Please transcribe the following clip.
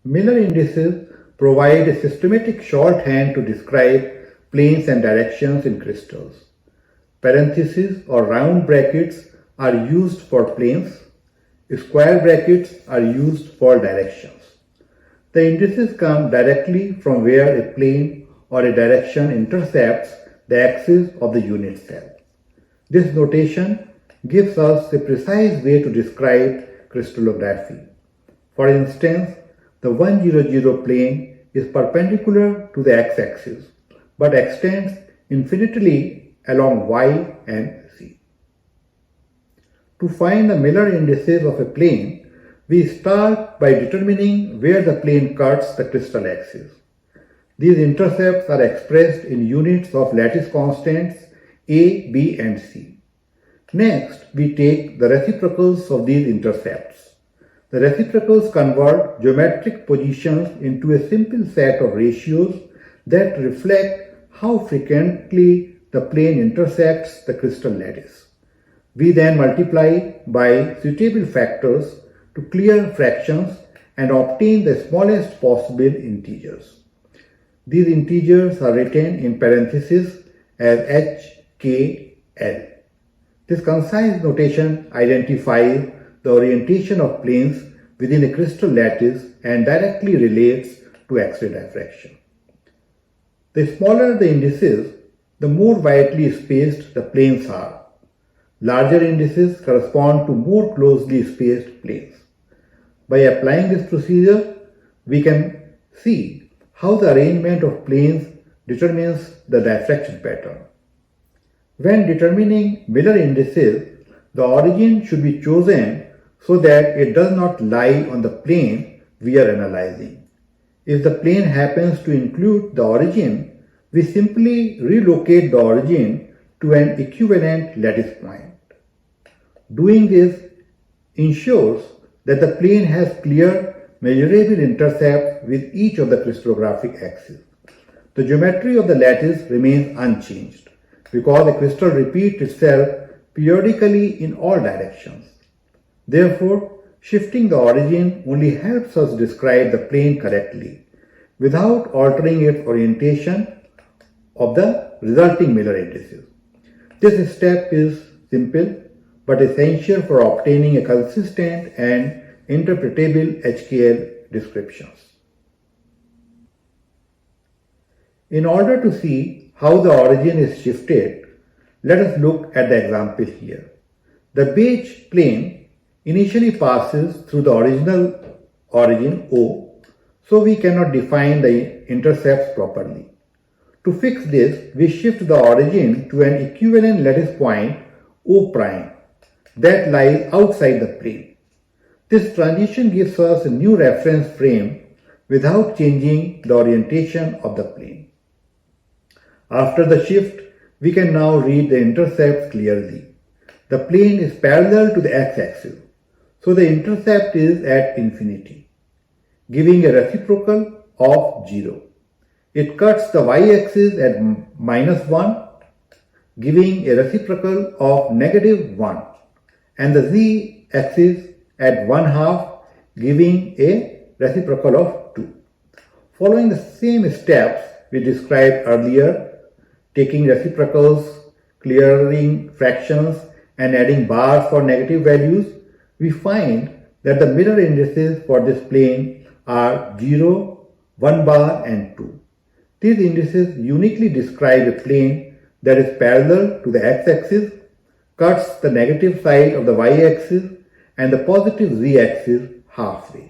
Miller indices provide a systematic shorthand to describe planes and directions in crystals. Parentheses or round brackets are used for planes. Square brackets are used for directions. The indices come directly from where a plane or a direction intercepts the axis of the unit cell. This notation gives us a precise way to describe crystallography. For instance, the 100 plane is perpendicular to the x-axis but extends infinitely along y and z. To find the Miller indices of a plane, we start by determining where the plane cuts the crystal axis. These intercepts are expressed in units of lattice constants a, b, and c. Next, we take the reciprocals of these intercepts. The reciprocals convert geometric positions into a simple set of ratios that reflect how frequently the plane intersects the crystal lattice. We then multiply by suitable factors to clear fractions and obtain the smallest possible integers. These integers are written in parentheses as h, k, l. This concise notation identifies the orientation of planes within a crystal lattice and directly relates to X-ray diffraction. The smaller the indices, the more widely spaced the planes are. Larger indices correspond to more closely spaced planes. By applying this procedure, we can see how the arrangement of planes determines the diffraction pattern. When determining Miller indices, the origin should be chosen so that it does not lie on the plane we are analyzing. If the plane happens to include the origin, we simply relocate the origin to an equivalent lattice point. Doing this ensures that the plane has clear measurable intercepts with each of the crystallographic axes. The geometry of the lattice remains unchanged because the crystal repeats itself periodically in all directions. Therefore, shifting the origin only helps us describe the plane correctly without altering its orientation of the resulting Miller indices. This step is simple but essential for obtaining a consistent and interpretable HKL descriptions. In order to see how the origin is shifted, let us look at the example here. The beige plane initially passes through the original origin O, so we cannot define the intercepts properly. To fix this, we shift the origin to an equivalent lattice point O' that lies outside the plane. This transition gives us a new reference frame without changing the orientation of the plane. After the shift, we can now read the intercepts clearly. The plane is parallel to the x-axis, so the intercept is at infinity, giving a reciprocal of 0. It cuts the y-axis at -1, giving a reciprocal of -1, and the z-axis at 1/2, giving a reciprocal of 2. Following the same steps we described earlier, taking reciprocals, clearing fractions, and adding bars for negative values, we find that the Miller indices for this plane are 0, 1 bar, and 2. These indices uniquely describe a plane that is parallel to the x-axis, cuts the negative side of the y-axis, and the positive z-axis halfway.